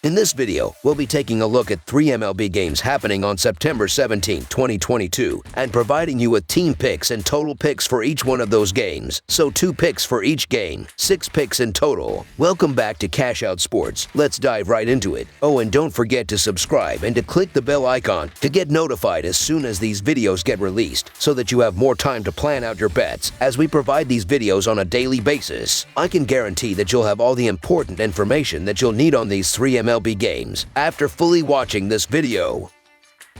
In this video, we'll be taking a look at 3 MLB games happening on September 17, 2022, and providing you with team picks and total picks for each one of those games. So 2 picks for each game, 6 picks in total. Welcome back to Cash Out Sports. Let's dive right into it. Oh, and don't forget to subscribe and to click the bell icon to get notified as soon as these videos get released, so that you have more time to plan out your bets as we provide these videos on a daily basis. I can guarantee that you'll have all the important information that you'll need on these 3 MLB games after fully watching this video.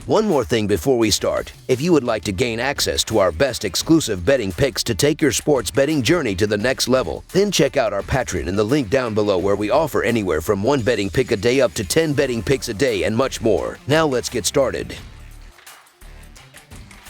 One more thing before we start. If you would like to gain access to our best exclusive betting picks to take your sports betting journey to the next level, then check out our Patreon in the link down below, where we offer anywhere from 1 betting pick a day up to 10 betting picks a day and much more. Now let's get started.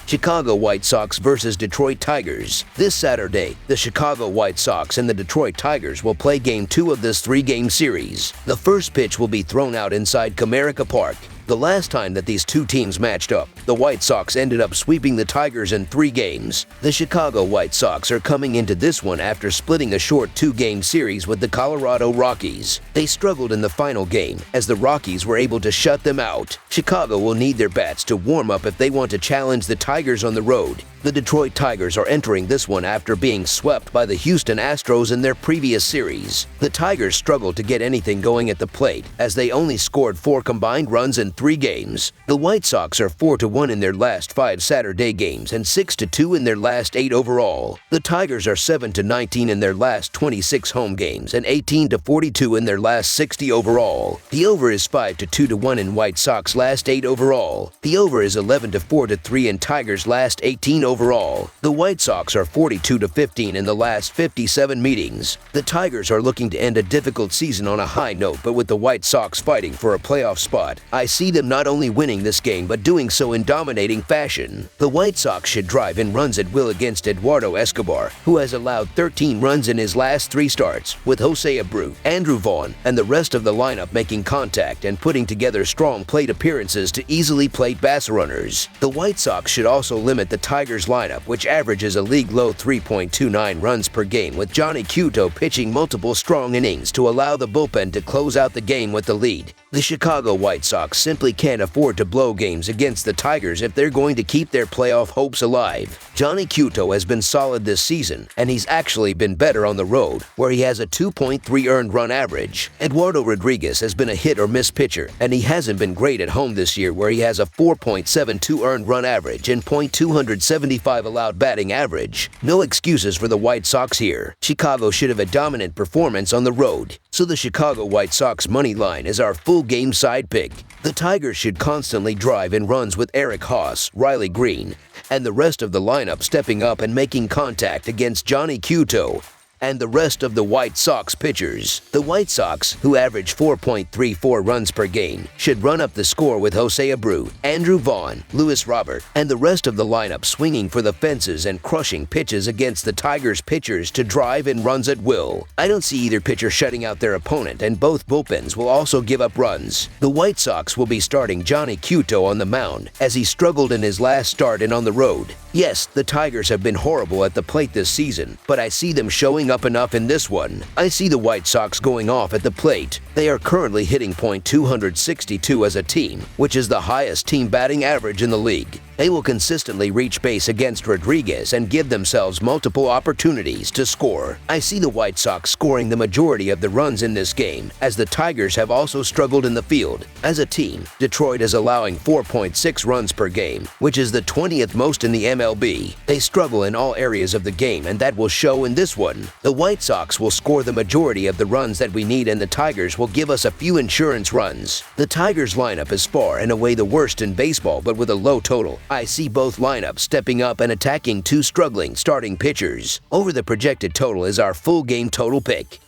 Chicago White Sox versus Detroit Tigers. This Saturday, the Chicago White Sox and the Detroit Tigers will play Game 2 of this 3-game series. The first pitch will be thrown out inside Comerica Park. The last time that these two teams matched up, the White Sox ended up sweeping the Tigers in 3 games. The Chicago White Sox are coming into this one after splitting a short 2-game series with the Colorado Rockies. They struggled in the final game as the Rockies were able to shut them out. Chicago will need their bats to warm up if they want to challenge the Tigers on the road. The Detroit Tigers are entering this one after being swept by the Houston Astros in their previous series. The Tigers struggled to get anything going at the plate, as they only scored 4 combined runs in 3 games. The White Sox are 4-1 in their last 5 Saturday games and 6-2 in their last 8 overall. The Tigers are 7-19 in their last 26 home games and 18-42 in their last 60 overall. The over is 5-2-1 in White Sox last 8 overall. The over is 11-4-3 in Tigers last 18 overall. The White Sox are 42-15 in the last 57 meetings. The Tigers are looking to end a difficult season on a high note, but with the White Sox fighting for a playoff spot, I see them not only winning this game but doing so in dominating fashion. The White Sox should drive in runs at will against Eduardo Escobar, who has allowed 13 runs in his last 3 starts, with Jose Abreu, Andrew Vaughn, and the rest of the lineup making contact and putting together strong plate appearances to easily plate base runners. The White Sox should also limit the Tigers lineup, which averages a league-low 3.29 runs per game, with Johnny Cueto pitching multiple strong innings to allow the bullpen to close out the game with the lead. The Chicago White Sox simply can't afford to blow games against the Tigers if they're going to keep their playoff hopes alive. Johnny Cueto has been solid this season, and he's actually been better on the road, where he has a 2.3 earned run average. Eduardo Rodriguez has been a hit-or-miss pitcher, and he hasn't been great at home this year, where he has a 4.72 earned run average and .275 allowed batting average. No excuses for the White Sox here. Chicago should have a dominant performance on the road, so the Chicago White Sox money line is our full game side pick. The Tigers should constantly drive in runs with Eric Haas, Riley Green, and the rest of the lineup stepping up and making contact against Johnny Cueto and the rest of the White Sox pitchers. The White Sox, who average 4.34 runs per game, should run up the score with Jose Abreu, Andrew Vaughn, Luis Robert, and the rest of the lineup swinging for the fences and crushing pitches against the Tigers pitchers to drive in runs at will. I don't see either pitcher shutting out their opponent, and both bullpens will also give up runs. The White Sox will be starting Johnny Cueto on the mound, as he struggled in his last start and on the road. Yes, the Tigers have been horrible at the plate this season, but I see them showing up enough in this one. I see the White Sox going off at the plate. They are currently hitting .262 as a team, which is the highest team batting average in the league. They will consistently reach base against Rodriguez and give themselves multiple opportunities to score. I see the White Sox scoring the majority of the runs in this game, as the Tigers have also struggled in the field. As a team, Detroit is allowing 4.6 runs per game, which is the 20th most in the MLB. They struggle in all areas of the game, and that will show in this one. The White Sox will score the majority of the runs that we need, and the Tigers will give us a few insurance runs. The Tigers lineup is far and away the worst in baseball, but with a low total. I see both lineups stepping up and attacking 2 struggling starting pitchers. Over the projected total is our full game total pick.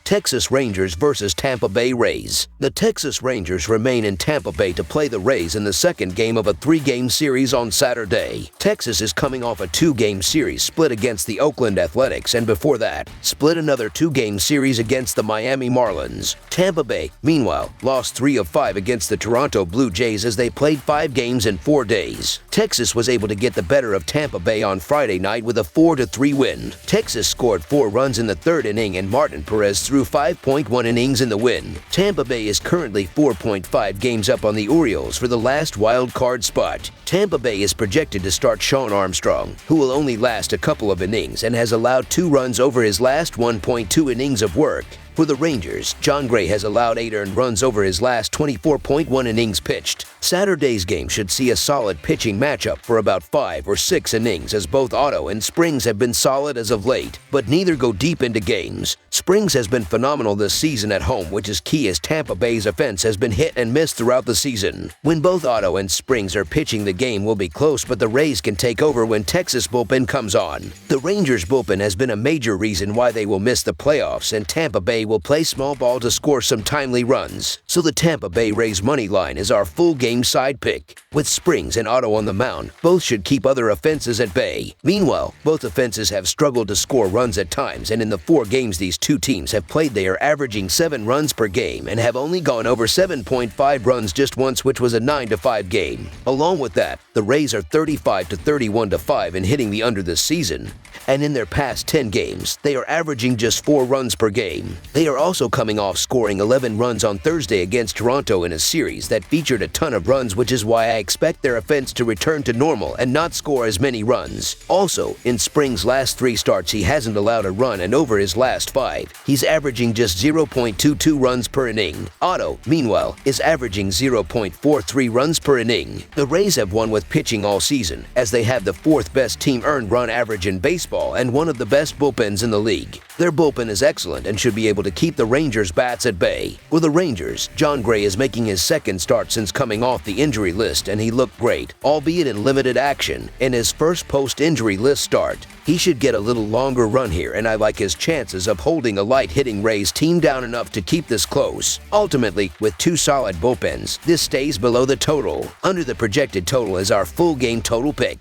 Texas Rangers versus Tampa Bay Rays. The Texas Rangers remain in Tampa Bay to play the Rays in the second game of a 3-game series on Saturday. Texas is coming off a 2-game series split against the Oakland Athletics, and before that, split another 2-game series against the Miami Marlins. Tampa Bay, meanwhile, lost 3 of 5 against the Toronto Blue Jays as they played 5 games in 4 days. Texas was able to get the better of Tampa Bay on Friday night with a 4-3 win. Texas scored 4 runs in the 3rd inning, and Martin Perez threw through 5.1 innings in the win. Tampa Bay is currently 4.5 games up on the Orioles for the last wild card spot. Tampa Bay is projected to start Shawn Armstrong, who will only last a couple of innings and has allowed 2 runs over his last 1.2 innings of work. For the Rangers, Jon Gray has allowed 8 earned runs over his last 24.1 innings pitched. Saturday's game should see a solid pitching matchup for about 5 or 6 innings, as both Otto and Springs have been solid as of late, but neither go deep into games. Springs has been phenomenal this season at home, which is key as Tampa Bay's offense has been hit and miss throughout the season. When both Otto and Springs are pitching, the game will be close, but the Rays can take over when Texas bullpen comes on. The Rangers bullpen has been a major reason why they will miss the playoffs, and Tampa Bay will play small ball to score some timely runs. So the Tampa Bay Rays money line is our full game side pick. With Springs and Otto on the mound, both should keep other offenses at bay. Meanwhile, both offenses have struggled to score runs at times, and in the 4 games these two teams have played, they are averaging 7 runs per game and have only gone over 7.5 runs just once, which was a 9-5 game. Along with that, the Rays are 35 to 31 to 5 in hitting the under this season, and in their past 10 games, they are averaging just 4 runs per game. They are also coming off scoring 11 runs on Thursday against Toronto in a series that featured a ton of runs, which is why I expect their offense to return to normal and not score as many runs. Also, in Springs' last 3 starts, he hasn't allowed a run, and over his last 5, he's averaging just 0.22 runs per inning. Otto, meanwhile, is averaging 0.43 runs per inning. The Rays have won with pitching all season, as they have the 4th best team earned run average in baseball and one of the best bullpens in the league. Their bullpen is excellent and should be able to keep the Rangers' bats at bay. For the Rangers, Jon Gray is making his 2nd start since coming off the injury list, and he looked great, albeit in limited action, in his first post-injury list start. He should get a little longer run here, and I like his chances of holding a light-hitting Rays team down enough to keep this close. Ultimately, with 2 solid bullpens, this stays below the total. Under the projected total is our full game total pick.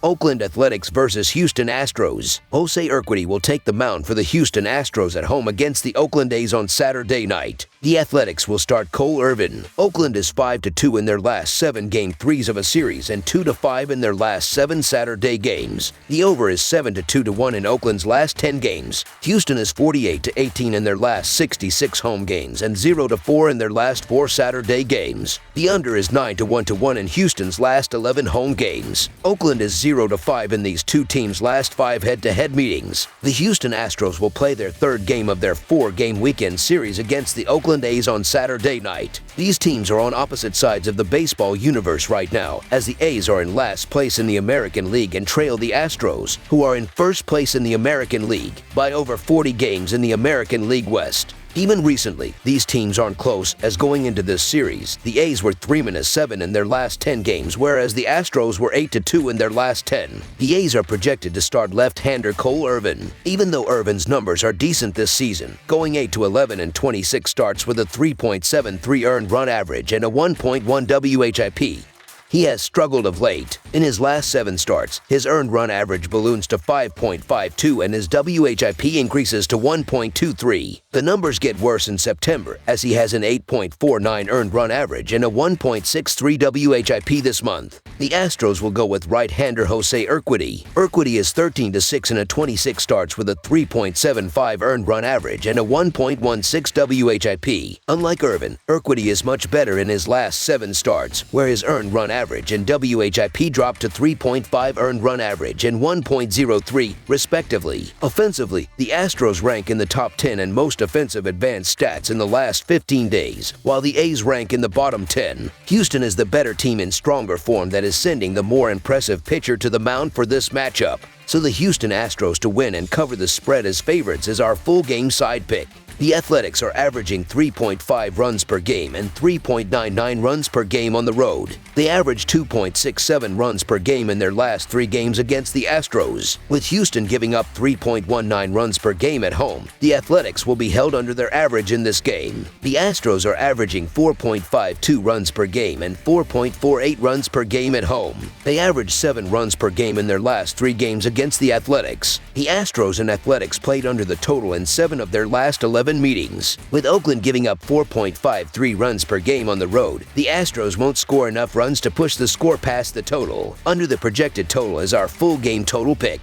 Oakland Athletics versus Houston Astros. Jose Urquidy will take the mound for the Houston Astros at home against the Oakland A's on Saturday night. The Athletics will start Cole Irvin. Oakland is 5-2 in their last 7 game 3s of a series and 2-5 in their last 7 Saturday games. The over is 7-2-1 in Oakland's last 10 games. Houston is 48-18 in their last 66 home games and 0-4 in their last 4 Saturday games. The under is 9-1 in Houston's last 11 home games. Oakland is 0-5 in these two teams' last 5 head-to-head meetings. The Houston Astros will play their 3rd game of their 4-game weekend series against the Oakland A's on Saturday night. These teams are on opposite sides of the baseball universe right now, as the A's are in last place in the American League and trail the Astros, who are in 1st place in the American League, by over 40 games in the American League West. Even recently, these teams aren't close, as going into this series, the A's were 3-7 in their last 10 games, whereas the Astros were 8-2 in their last 10. The A's are projected to start left-hander Cole Irvin. Even though Irvin's numbers are decent this season, going 8-11 in 26 starts with a 3.73 earned run average and a 1.1 WHIP, he has struggled of late. In his last 7 starts, his earned run average balloons to 5.52 and his WHIP increases to 1.23. The numbers get worse in September, as he has an 8.49 earned run average and a 1.63 WHIP this month. The Astros will go with right-hander Jose Urquidy. Urquidy is 13-6 in 26 starts with a 3.75 earned run average and a 1.16 WHIP. Unlike Irvin, Urquidy is much better in his last 7 starts, where his earned run average and WHIP dropped to 3.5 earned run average and 1.03, respectively. Offensively, the Astros rank in the top 10 in most offensive advanced stats in the last 15 days, while the A's rank in the bottom 10. Houston is the better team in stronger form that is sending the more impressive pitcher to the mound for this matchup. So the Houston Astros to win and cover the spread as favorites is our full game side pick. The Athletics are averaging 3.5 runs per game and 3.99 runs per game on the road. They average 2.67 runs per game in their last 3 games against the Astros. With Houston giving up 3.19 runs per game at home, the Athletics will be held under their average in this game. The Astros are averaging 4.52 runs per game and 4.48 runs per game at home. They average 7 runs per game in their last 3 games against the Athletics. The Astros and Athletics played under the total in 7 of their last 11 meetings. With Oakland giving up 4.53 runs per game on the road, the Astros won't score enough runs to push the score past the total. Under the projected total is our full game total pick.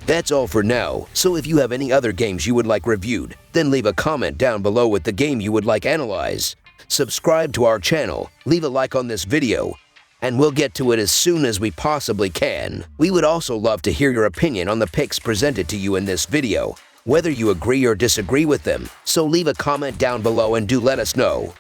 That's all for now, so if you have any other games you would like reviewed, then leave a comment down below with the game you would like analyzed. Subscribe to our channel, leave a like on this video, and we'll get to it as soon as we possibly can. We would also love to hear your opinion on the picks presented to you in this video, whether you agree or disagree with them, so leave a comment down below and do let us know.